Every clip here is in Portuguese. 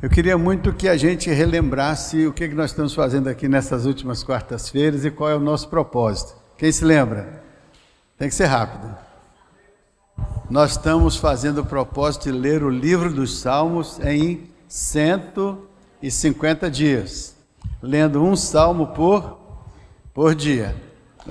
Eu queria muito que a gente relembrasse o que nós estamos fazendo aqui nessas últimas quartas-feiras e qual é o nosso propósito. Quem se lembra? Tem que ser rápido. Nós estamos fazendo o propósito de ler o livro dos Salmos em 150 dias. Lendo um salmo por dia.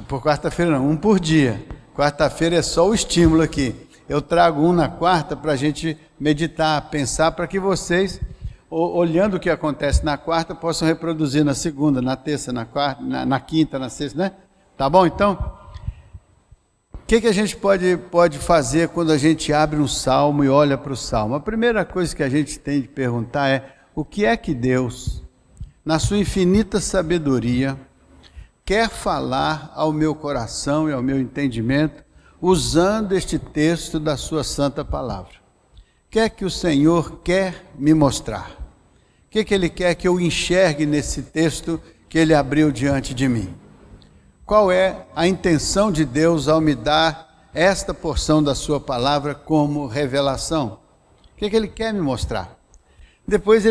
Por quarta-feira não, um por dia. Quarta-feira é só o estímulo aqui. Eu trago um na quarta para a gente meditar, pensar, para que vocês, olhando o que acontece na quarta, possam reproduzir na segunda, na terça, na quarta, na quinta, na sexta, né? Tá bom, então? O que a gente pode fazer quando a gente abre um salmo e olha para o salmo? A primeira coisa que a gente tem de perguntar é: o que é que Deus, na sua infinita sabedoria, quer falar ao meu coração e ao meu entendimento, usando este texto da sua santa palavra? O que é que o Senhor quer me mostrar? O que Ele quer que eu enxergue nesse texto que Ele abriu diante de mim? Qual é a intenção de Deus ao me dar esta porção da sua palavra como revelação? O que Ele quer me mostrar? Depois, o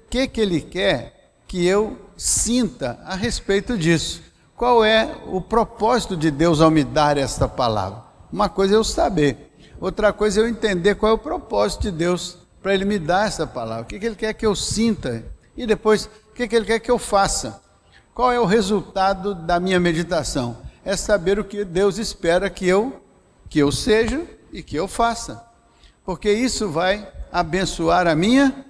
que Ele quer que eu sinta a respeito disso? Qual é o propósito de Deus ao me dar esta palavra? Uma coisa é eu saber, outra coisa é eu entender qual é o propósito de Deus para Ele me dar essa palavra. O que Ele quer que eu sinta? E depois, o que Ele quer que eu faça? Qual é o resultado da minha meditação? É saber o que Deus espera que eu seja e que eu faça. Porque isso vai abençoar a minha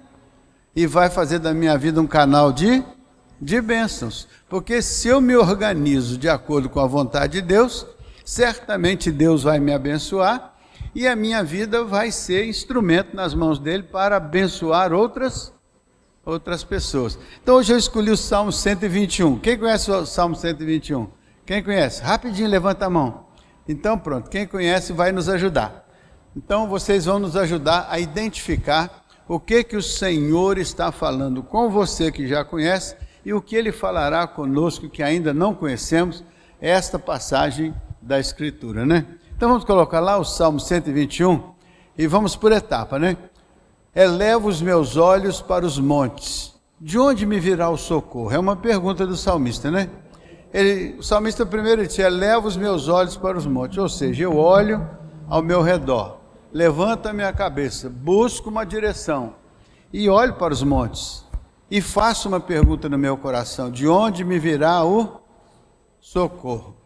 e vai fazer da minha vida um canal de bênçãos. Porque se eu me organizo de acordo com a vontade de Deus, certamente Deus vai me abençoar e a minha vida vai ser instrumento nas mãos dele para abençoar outras pessoas. Então hoje eu escolhi o Salmo 121. Quem conhece o Salmo 121? Quem conhece? Rapidinho, levanta a mão. Então pronto, quem conhece vai nos ajudar. Então vocês vão nos ajudar a identificar o que o Senhor está falando com você que já conhece e o que Ele falará conosco que ainda não conhecemos esta passagem da Escritura, né? Então vamos colocar lá o Salmo 121 e vamos por etapa, né? Elevo os meus olhos para os montes. De onde me virá o socorro? É uma pergunta do salmista, né? O salmista primeiro disse: elevo os meus olhos para os montes. Ou seja, eu olho ao meu redor, levanto a minha cabeça, busco uma direção e olho para os montes. E faço uma pergunta no meu coração: de onde me virá o socorro?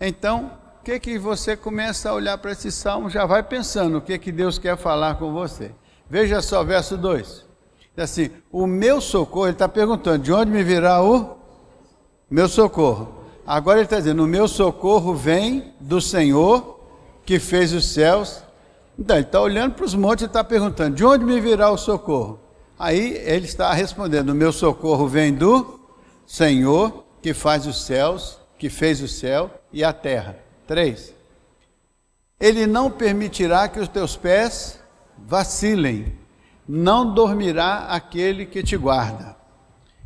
Então, o que você começa a olhar para esse salmo, já vai pensando o que Deus quer falar com você. Veja só, verso 2. Diz assim: o meu socorro, ele está perguntando, de onde me virá o meu socorro? Agora ele está dizendo, o meu socorro vem do Senhor que fez os céus. Então, ele está olhando para os montes e está perguntando, de onde me virá o socorro? Aí ele está respondendo, o meu socorro vem do Senhor que faz os céus, que fez o céu e a terra. 3. Ele não permitirá que os teus pés vacilem, não dormirá aquele que te guarda.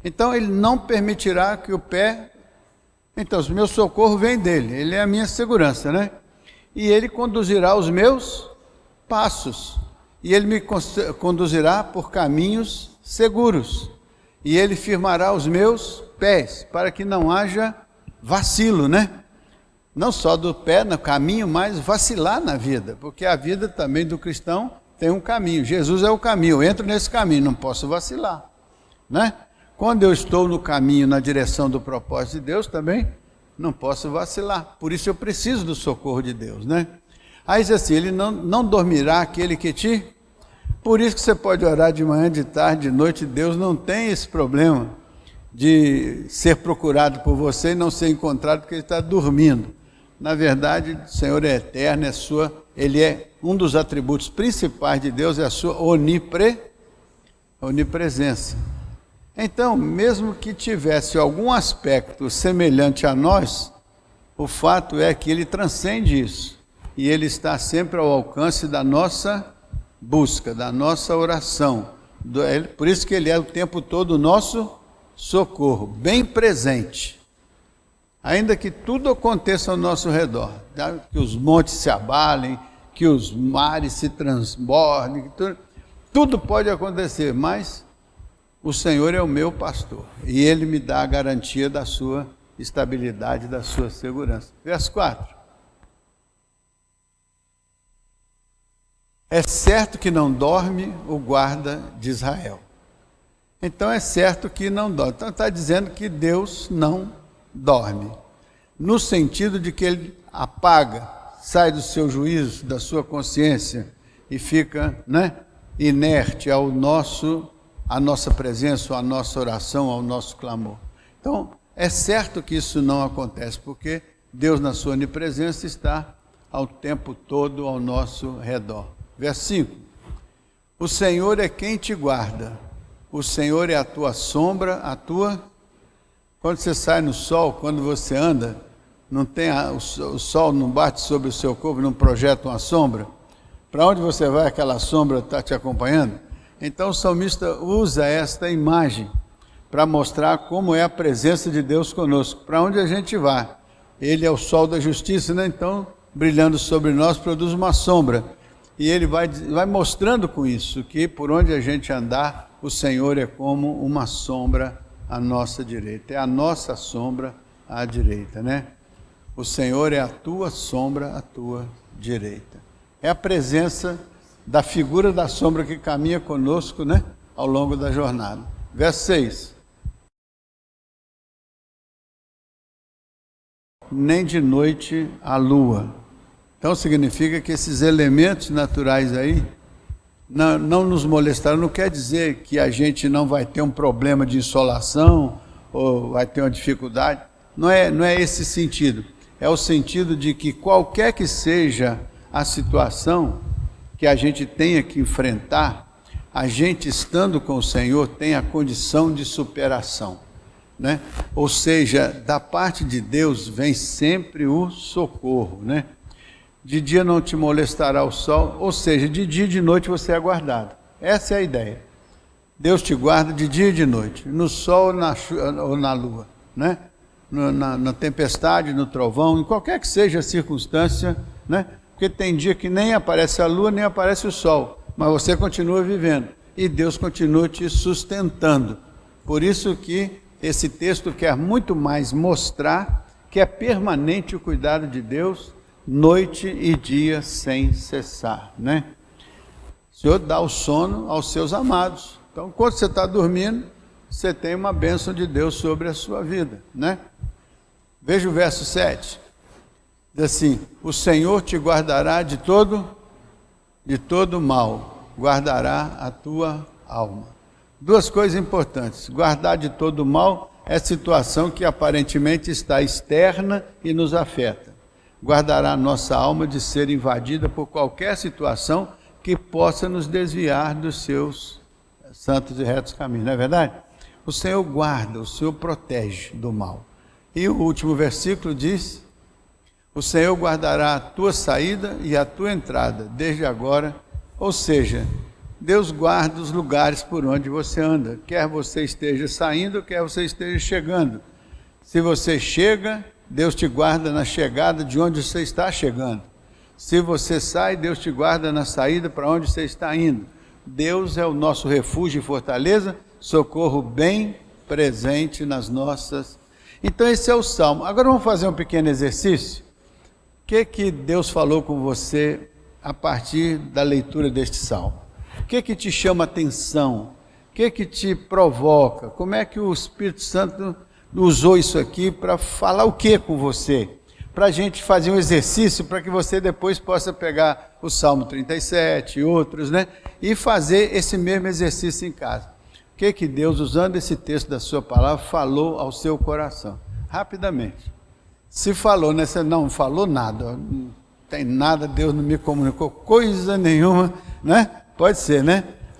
Então ele não permitirá que o pé... Então o meu socorro vem dele, ele é a minha segurança, né? E ele conduzirá os meus passos, e ele me conduzirá por caminhos seguros, e ele firmará os meus pés, para que não haja vacilo, né? Não só do pé no caminho, mas vacilar na vida, porque a vida também do cristão tem um caminho. Jesus é o caminho, eu entro nesse caminho, não posso vacilar, né? Quando eu estou no caminho, na direção do propósito de Deus, também não posso vacilar. Por isso eu preciso do socorro de Deus, né? Aí diz assim, ele não dormirá aquele que te... Por isso que você pode orar de manhã, de tarde, de noite, Deus não tem esse problema de ser procurado por você e não ser encontrado porque ele está dormindo. Na verdade, o Senhor é eterno, Ele é um dos atributos principais de Deus, é a sua onipresença. Então, mesmo que tivesse algum aspecto semelhante a nós, o fato é que Ele transcende isso. E Ele está sempre ao alcance da nossa busca, da nossa oração. Por isso que Ele é o tempo todo o nosso socorro, bem presente. Ainda que tudo aconteça ao nosso redor, tá? Que os montes se abalem, que os mares se transbordem, tudo pode acontecer, mas o Senhor é o meu pastor, e Ele me dá a garantia da sua estabilidade, da sua segurança. Verso 4. É certo que não dorme o guarda de Israel. Então é certo que não dorme. Então está dizendo que Deus não dorme. No sentido de que Ele apaga, sai do seu juízo, da sua consciência e fica, inerte à nossa presença, à nossa oração, ao nosso clamor. Então é certo que isso não acontece, porque Deus na sua onipresença está ao tempo todo ao nosso redor. Verso 5. O Senhor é quem te guarda. O Senhor é a tua sombra, Quando você sai no sol, quando você anda, não tem o sol não bate sobre o seu corpo, não projeta uma sombra. Para onde você vai, aquela sombra está te acompanhando? Então o salmista usa esta imagem para mostrar como é a presença de Deus conosco. Para onde a gente vai? Ele é o sol da justiça, Então, brilhando sobre nós, produz uma sombra. E ele vai mostrando com isso que por onde a gente andar, o Senhor é como uma sombra à nossa direita. É a nossa sombra à direita, O Senhor é a tua sombra à tua direita. É a presença da figura da sombra que caminha conosco, ao longo da jornada. Verso 6. Nem de noite a lua. Então significa que esses elementos naturais aí não nos molestarão. Não quer dizer que a gente não vai ter um problema de insolação ou vai ter uma dificuldade. Não é esse sentido. É o sentido de que qualquer que seja a situação que a gente tenha que enfrentar, a gente estando com o Senhor tem a condição de superação. Ou seja, da parte de Deus vem sempre o socorro, De dia não te molestará o sol, ou seja, de dia e de noite você é guardado. Essa é a ideia. Deus te guarda de dia e de noite, no sol ou na lua, na tempestade, no trovão, em qualquer que seja a circunstância, Porque tem dia que nem aparece a lua, nem aparece o sol, mas você continua vivendo e Deus continua te sustentando. Por isso que esse texto quer muito mais mostrar que é permanente o cuidado de Deus, noite e dia sem cessar, O Senhor dá o sono aos seus amados. Então, quando você está dormindo, você tem uma bênção de Deus sobre a sua vida, Veja o verso 7. Diz assim: o Senhor te guardará de todo mal, guardará a tua alma. Duas coisas importantes. Guardar de todo mal é situação que aparentemente está externa e nos afeta. Guardará a nossa alma de ser invadida por qualquer situação que possa nos desviar dos seus santos e retos caminhos, não é verdade? O Senhor guarda, o Senhor protege do mal. E o último versículo diz: o Senhor guardará a tua saída e a tua entrada, desde agora. Ou seja, Deus guarda os lugares por onde você anda, quer você esteja saindo, quer você esteja chegando. Se você chega, Deus te guarda na chegada de onde você está chegando. Se você sai, Deus te guarda na saída para onde você está indo. Deus é o nosso refúgio e fortaleza, socorro bem presente nas nossas. Então esse é o Salmo. Agora vamos fazer um pequeno exercício. O que Deus falou com você a partir da leitura deste Salmo? O que te chama a atenção? O que te provoca? Como é que o Espírito Santo usou isso aqui para falar o que com você? Para a gente fazer um exercício para que você depois possa pegar o Salmo 37 e outros, e fazer esse mesmo exercício em casa. O que Deus, usando esse texto da sua palavra, falou ao seu coração? Rapidamente. Se falou, você não falou nada, não tem nada, Deus não me comunicou coisa nenhuma, Pode ser,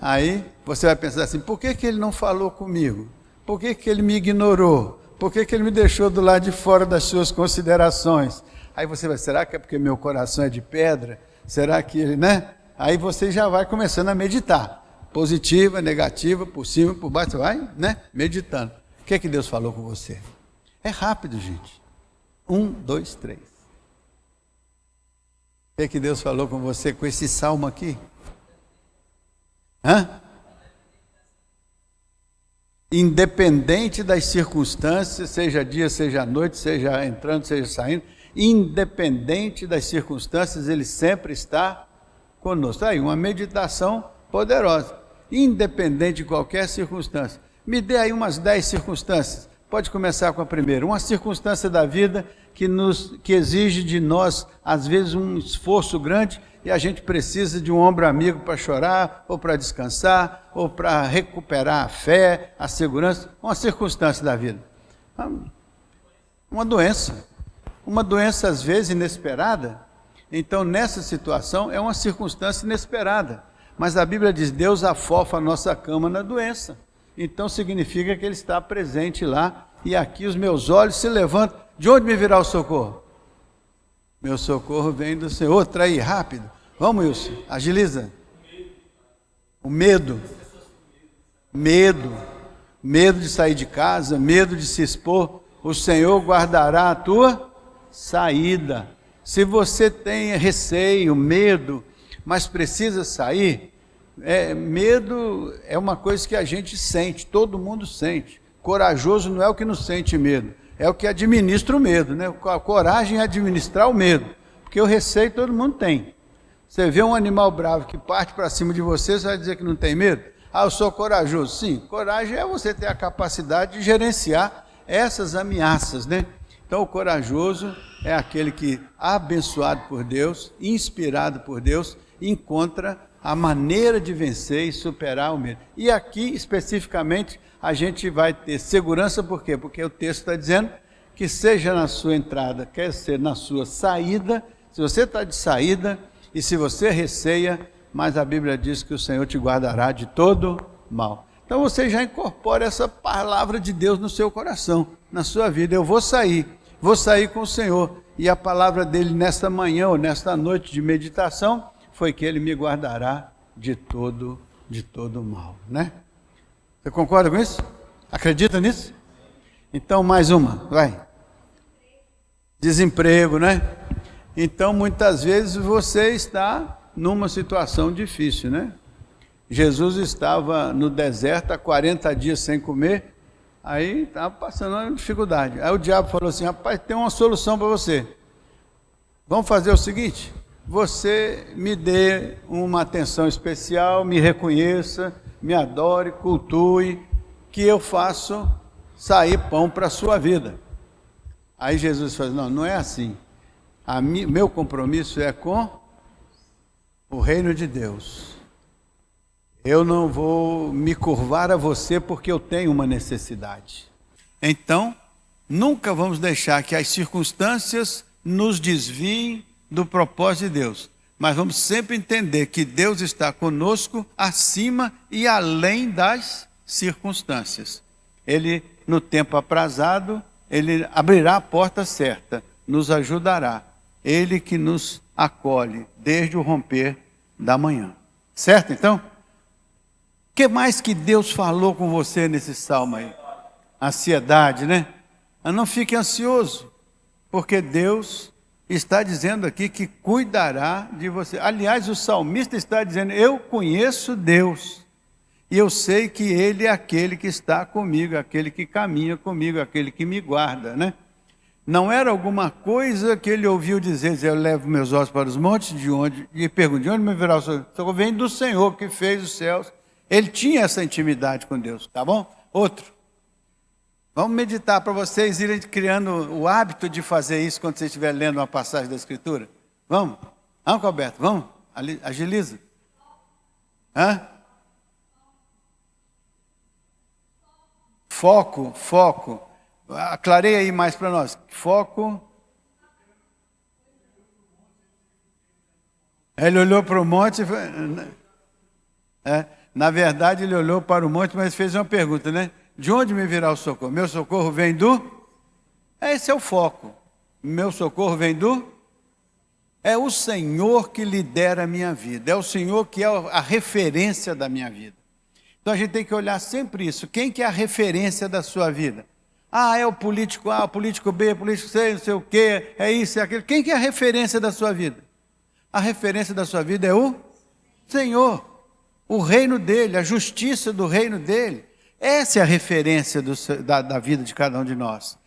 Aí você vai pensar assim: por que ele não falou comigo? Por que ele me ignorou? Por que ele me deixou do lado de fora das suas considerações? Aí você vai: será que é porque meu coração é de pedra? Será que ele, Aí você já vai começando a meditar. Positiva, negativa, por cima, por baixo, você vai, meditando. O que Deus falou com você? É rápido, gente. 1, 2, 3. O que Deus falou com você com esse salmo aqui? independente das circunstâncias, seja dia, seja noite, seja entrando, seja saindo, independente das circunstâncias, Ele sempre está conosco. Aí, uma meditação poderosa, independente de qualquer circunstância. Me dê aí umas 10 circunstâncias. Pode começar com a primeira. Uma circunstância da vida que exige de nós, às vezes, um esforço grande e a gente precisa de um ombro amigo para chorar, ou para descansar, ou para recuperar a fé, a segurança. Uma circunstância da vida. Uma doença. Uma doença, às vezes, inesperada. Então, nessa situação, é uma circunstância inesperada. Mas a Bíblia diz, Deus afofa a nossa cama na doença. Então significa que Ele está presente lá, e aqui os meus olhos se levantam. De onde me virá o socorro? Meu socorro vem do Senhor. Outra aí, rápido. Vamos, Wilson, agiliza. O medo. Medo de sair de casa, medo de se expor. O Senhor guardará a tua saída. Se você tem receio, medo, mas precisa sair, medo é uma coisa que a gente sente, todo mundo sente. Corajoso não é o que não sente medo, é o que administra o medo, né? A coragem é administrar o medo, porque o receio todo mundo tem. Você vê um animal bravo que parte para cima de você, você vai dizer que não tem medo? Ah, eu sou corajoso. Sim, coragem é você ter a capacidade de gerenciar essas ameaças, né? Então o corajoso é aquele que, abençoado por Deus, inspirado por Deus, encontra a maneira de vencer e superar o medo. E aqui, especificamente, a gente vai ter segurança, por quê? Porque o texto está dizendo que seja na sua entrada, quer ser na sua saída, se você está de saída e se você receia, mas a Bíblia diz que o Senhor te guardará de todo mal. Então você já incorpora essa palavra de Deus no seu coração, na sua vida. Eu vou sair com o Senhor. E a palavra dele nesta manhã ou nesta noite de meditação foi que Ele me guardará de todo mal, né? Você concorda com isso? Acredita nisso? Então, mais uma, vai. Desemprego, né? Então, muitas vezes você está numa situação difícil, né? Jesus estava no deserto há 40 dias sem comer, aí estava passando uma dificuldade. Aí o diabo falou assim, rapaz, tem uma solução para você. Vamos fazer o seguinte, você me dê uma atenção especial, me reconheça, me adore, cultue, que eu faço sair pão para a sua vida. Aí Jesus falou, não é assim. Meu compromisso é com o reino de Deus. Eu não vou me curvar a você porque eu tenho uma necessidade. Então, nunca vamos deixar que as circunstâncias nos desviem do propósito de Deus. Mas vamos sempre entender que Deus está conosco acima e além das circunstâncias. Ele, no tempo aprazado, Ele abrirá a porta certa, nos ajudará. Ele que nos acolhe desde o romper da manhã. Certo, então? O que mais que Deus falou com você nesse salmo aí? Ansiedade, né? Não fique ansioso, porque Deus está dizendo aqui que cuidará de você. Aliás, o salmista está dizendo, eu conheço Deus, e eu sei que Ele é aquele que está comigo, aquele que caminha comigo, aquele que me guarda, né? Não era alguma coisa que ele ouviu dizer, eu levo meus olhos para os montes, e pergunto, de onde me virá o socorro? Vem do Senhor que fez os céus. Ele tinha essa intimidade com Deus, tá bom? Outro. Vamos meditar para vocês irem criando o hábito de fazer isso quando você estiver lendo uma passagem da Escritura. Vamos? Vamos, Alberto, vamos? Agiliza. Hã? Foco. Aclareia aí mais para nós. Foco. Ele olhou para o monte. Na verdade, ele olhou para o monte, mas fez uma pergunta, né? De onde me virá o socorro? Meu socorro vem do... Esse é o foco. Meu socorro vem do... É o Senhor que lidera a minha vida. É o Senhor que é a referência da minha vida. Então a gente tem que olhar sempre isso. Quem que é a referência da sua vida? É o político A, o político B, o político C, não sei o quê, é isso, é aquilo. Quem que é a referência da sua vida? A referência da sua vida é o Senhor, o reino dele, a justiça do reino dele. Essa é a referência da vida de cada um de nós.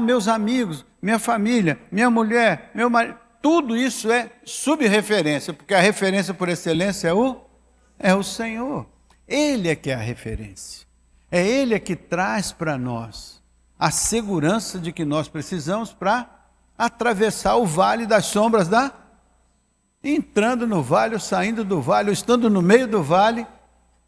Meus amigos, minha família, minha mulher, meu marido, tudo isso é subreferência, porque a referência por excelência é o Senhor. Ele é que é a referência. É Ele é que traz para nós a segurança de que nós precisamos para atravessar o vale das sombras entrando no vale, ou saindo do vale, ou estando no meio do vale.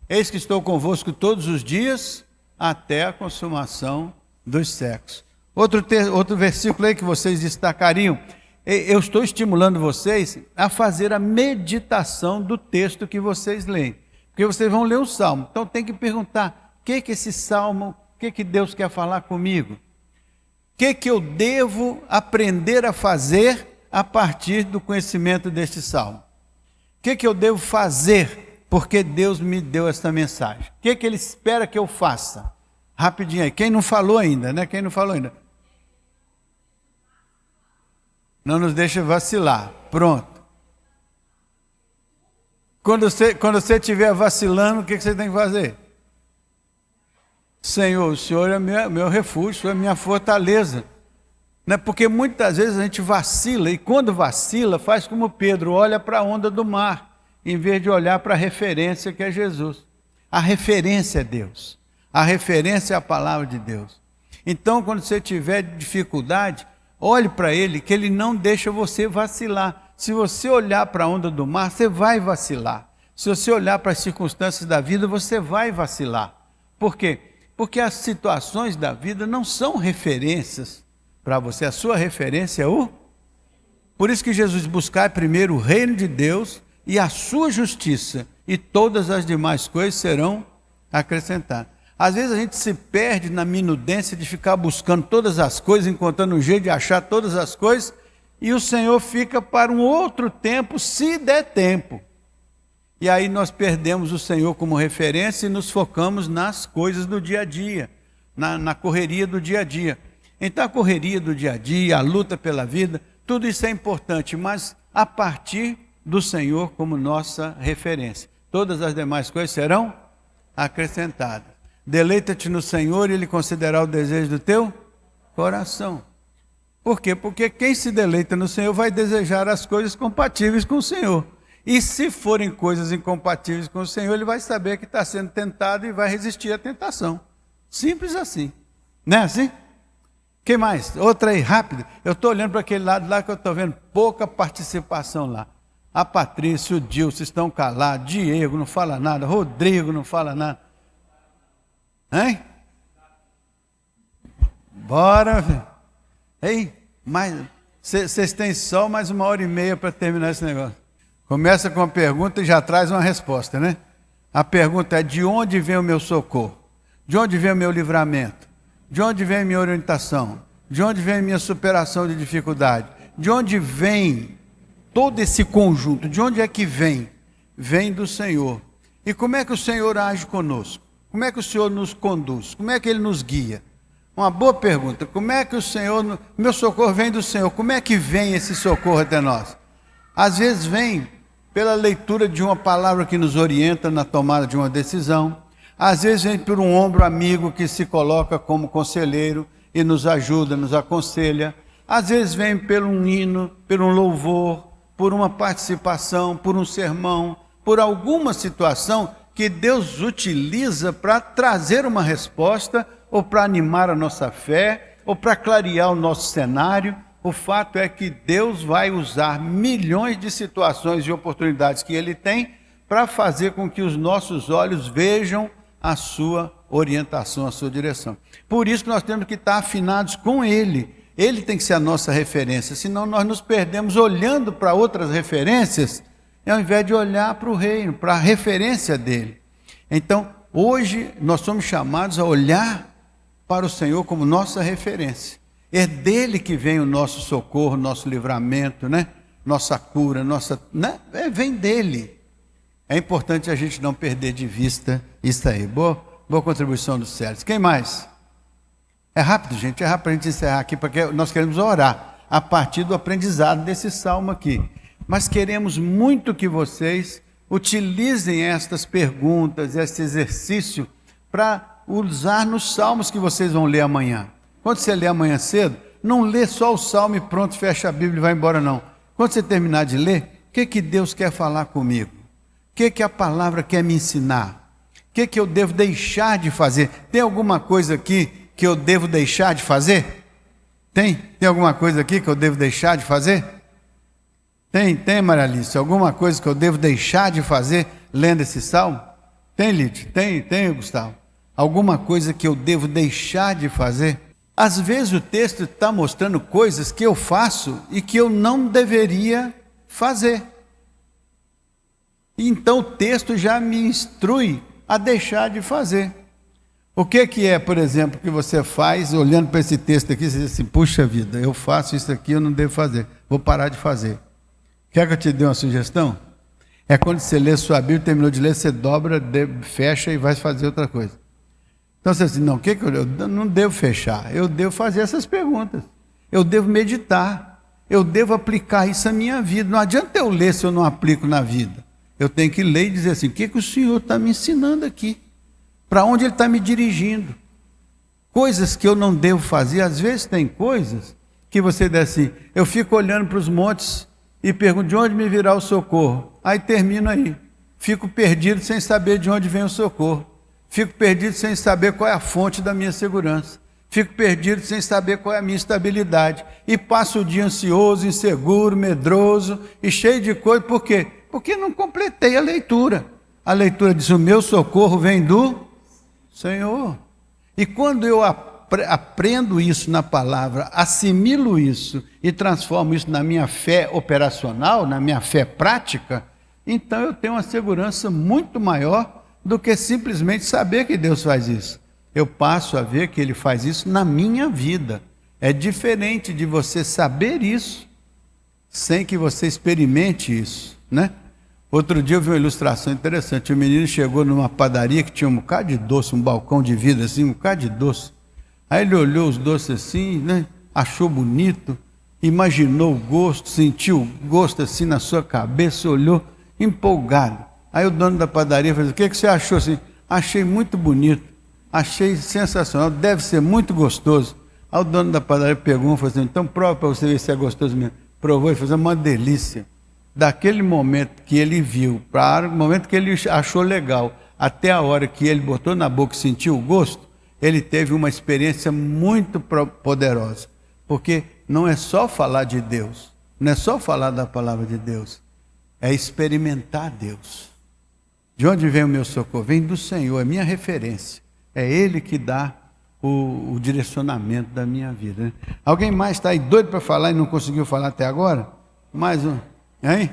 Eis que estou convosco todos os dias, até a consumação dos séculos. Outro versículo aí que vocês destacariam. Eu estou estimulando vocês a fazer a meditação do texto que vocês leem. Porque vocês vão ler o Salmo. Então tem que perguntar, o que esse Salmo, o que Deus quer falar comigo? O que eu devo aprender a fazer a partir do conhecimento deste Salmo? O que eu devo fazer porque Deus me deu esta mensagem? O que Ele espera que eu faça? Rapidinho aí, quem não falou ainda, né? Quem não falou ainda? Não nos deixa vacilar. Pronto. Quando você estiver vacilando, o que você tem que fazer? Senhor, o Senhor é meu refúgio, o Senhor é minha fortaleza. Não é porque muitas vezes a gente vacila, e quando vacila, faz como Pedro, olha para a onda do mar, em vez de olhar para a referência que é Jesus. A referência é Deus. A referência é a palavra de Deus. Então, quando você tiver dificuldade, olhe para Ele, que Ele não deixa você vacilar. Se você olhar para a onda do mar, você vai vacilar. Se você olhar para as circunstâncias da vida, você vai vacilar. Por quê? Porque as situações da vida não são referências para você. A sua referência é Por isso que Jesus buscar primeiro o reino de Deus e a sua justiça, e todas as demais coisas serão acrescentadas. Às vezes a gente se perde na minudência de ficar buscando todas as coisas, encontrando um jeito de achar todas as coisas, e o Senhor fica para um outro tempo, se der tempo. E aí nós perdemos o Senhor como referência e nos focamos nas coisas do dia a dia, na correria do dia a dia. Então a correria do dia a dia, a luta pela vida, tudo isso é importante, mas a partir do Senhor como nossa referência. Todas as demais coisas serão acrescentadas. Deleita-te no Senhor e Ele concederá o desejo do teu coração. Por quê? Porque quem se deleita no Senhor vai desejar as coisas compatíveis com o Senhor. E se forem coisas incompatíveis com o Senhor, ele vai saber que está sendo tentado e vai resistir à tentação. Simples assim. Não é assim? Quem mais? Outra aí, rápido. Eu estou olhando para aquele lado lá que eu estou vendo pouca participação lá. A Patrícia, o Dilson estão calados, Diego não fala nada, Rodrigo não fala nada. Hein? Bora, velho. Ei, mas vocês têm só mais 1h30 para terminar esse negócio. Começa com uma pergunta e já traz uma resposta, né? A pergunta é: de onde vem o meu socorro? De onde vem o meu livramento? De onde vem a minha orientação? De onde vem a minha superação de dificuldade? De onde vem todo esse conjunto? De onde é que vem? Vem do Senhor. E como é que o Senhor age conosco? Como é que o Senhor nos conduz? Como é que Ele nos guia? Uma boa pergunta. Como é que o Senhor... Meu socorro vem do Senhor. Como é que vem esse socorro até nós? Às vezes vem pela leitura de uma palavra que nos orienta na tomada de uma decisão. Às vezes vem por um ombro amigo que se coloca como conselheiro e nos ajuda, nos aconselha. Às vezes vem por um hino, por um louvor, por uma participação, por um sermão, por alguma situação que Deus utiliza para trazer uma resposta, ou para animar a nossa fé, ou para clarear o nosso cenário. O fato é que Deus vai usar milhões de situações e oportunidades que Ele tem para fazer com que os nossos olhos vejam a sua orientação, a sua direção. Por isso que nós temos que estar afinados com Ele. Ele tem que ser a nossa referência, senão nós nos perdemos olhando para outras referências, ao invés de olhar para o reino, para a referência dele. Então, hoje nós somos chamados a olhar para o Senhor como nossa referência. É dele que vem o nosso socorro, nosso livramento, né? Nossa cura, vem dele. É importante a gente não perder de vista isso aí. Boa contribuição do Sérgio. Quem mais? É rápido, gente, é rápido para a gente encerrar aqui, porque nós queremos orar a partir do aprendizado desse salmo aqui. Mas queremos muito que vocês utilizem estas perguntas, esse exercício, para usar nos salmos que vocês vão ler amanhã. Quando você lê amanhã cedo, não lê só o salmo e pronto, fecha a Bíblia e vai embora, não. Quando você terminar de ler, o que Deus quer falar comigo? O que a palavra quer me ensinar? O que eu devo deixar de fazer? Tem alguma coisa aqui que eu devo deixar de fazer? Tem alguma coisa aqui que eu devo deixar de fazer? Tem, Maria Alice, alguma coisa que eu devo deixar de fazer lendo esse salmo? Tem, Lídia? Tem, Gustavo? Alguma coisa que eu devo deixar de fazer? Às vezes o texto está mostrando coisas que eu faço e que eu não deveria fazer. Então o texto já me instrui a deixar de fazer. O que é, por exemplo, que você faz, olhando para esse texto aqui, você diz assim, puxa vida, eu faço isso aqui, eu não devo fazer, vou parar de fazer. Quer que eu te dê uma sugestão? É quando você lê sua Bíblia, terminou de ler, você dobra, fecha e vai fazer outra coisa. Então você diz assim, não, eu não devo fechar, eu devo fazer essas perguntas, eu devo meditar, eu devo aplicar isso à minha vida. Não adianta eu ler se eu não aplico na vida. Eu tenho que ler e dizer assim, o que o Senhor está me ensinando aqui? Para onde Ele está me dirigindo? Coisas que eu não devo fazer, às vezes tem coisas que você diz assim, eu fico olhando para os montes e pergunto, de onde me virá o socorro? Aí termino aí, fico perdido sem saber de onde vem o socorro. Fico perdido sem saber qual é a fonte da minha segurança. Fico perdido sem saber qual é a minha estabilidade. E passo o dia ansioso, inseguro, medroso e cheio de coisa. Por quê? Porque não completei a leitura. A leitura diz, o meu socorro vem do Senhor. E quando eu aprendo isso na palavra, assimilo isso e transformo isso na minha fé operacional, na minha fé prática, então eu tenho uma segurança muito maior do que simplesmente saber que Deus faz isso. Eu passo a ver que Ele faz isso na minha vida. É diferente de você saber isso sem que você experimente isso, né? Outro dia eu vi uma ilustração interessante. O menino chegou numa padaria que tinha um bocado de doce, um balcão de vidro assim, um bocado de doce. Aí ele olhou os doces assim, né? Achou bonito, imaginou o gosto, sentiu o gosto assim na sua cabeça, olhou empolgado. Aí o dono da padaria falou, o que você achou assim? Achei muito bonito, achei sensacional, deve ser muito gostoso. Aí o dono da padaria pegou e falou assim, então prova para você ver se é gostoso mesmo. Provou e fez uma delícia. Daquele momento que ele viu, para o momento que ele achou legal, até a hora que ele botou na boca e sentiu o gosto, ele teve uma experiência muito poderosa. Porque não é só falar de Deus, não é só falar da palavra de Deus, é experimentar Deus. De onde vem o meu socorro? Vem do Senhor, é minha referência. É Ele que dá o direcionamento da minha vida. Né? Alguém mais está aí doido para falar e não conseguiu falar até agora? Mais um. Hein?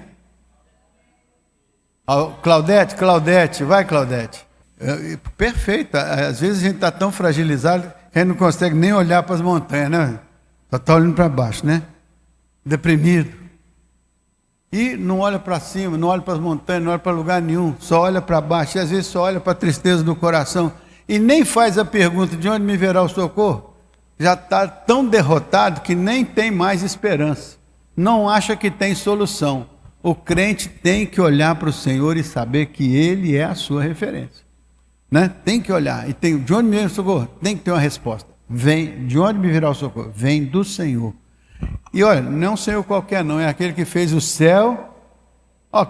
Claudete, vai Claudete. Perfeito. Às vezes a gente está tão fragilizado que a gente não consegue nem olhar para as montanhas, né? Só está olhando para baixo, né? Deprimido. E não olha para cima, não olha para as montanhas, não olha para lugar nenhum, só olha para baixo, e às vezes só olha para a tristeza do coração, e nem faz a pergunta, de onde me virá o socorro? Já está tão derrotado que nem tem mais esperança, não acha que tem solução. O crente tem que olhar para o Senhor e saber que Ele é a sua referência, né? Tem que olhar, e tem, de onde me virá o socorro? Tem que ter uma resposta, de onde me virá o socorro? Vem do Senhor. E olha, não é um Senhor qualquer não, é aquele que fez o céu.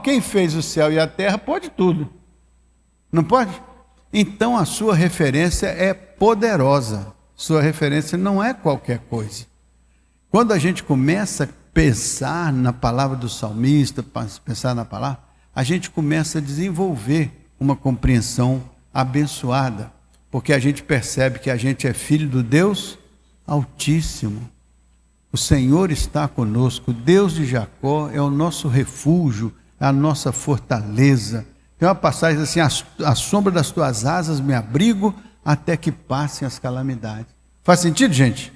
Quem fez o céu e a terra pode tudo, não pode? Então a sua referência é poderosa, sua referência não é qualquer coisa. Quando a gente começa a pensar na palavra do salmista, pensar na palavra, a gente começa a desenvolver uma compreensão abençoada, porque a gente percebe que a gente é filho do Deus Altíssimo. O Senhor está conosco, o Deus de Jacó é o nosso refúgio, é a nossa fortaleza. Tem uma passagem assim, à sombra das tuas asas me abrigo até que passem as calamidades. Faz sentido, gente?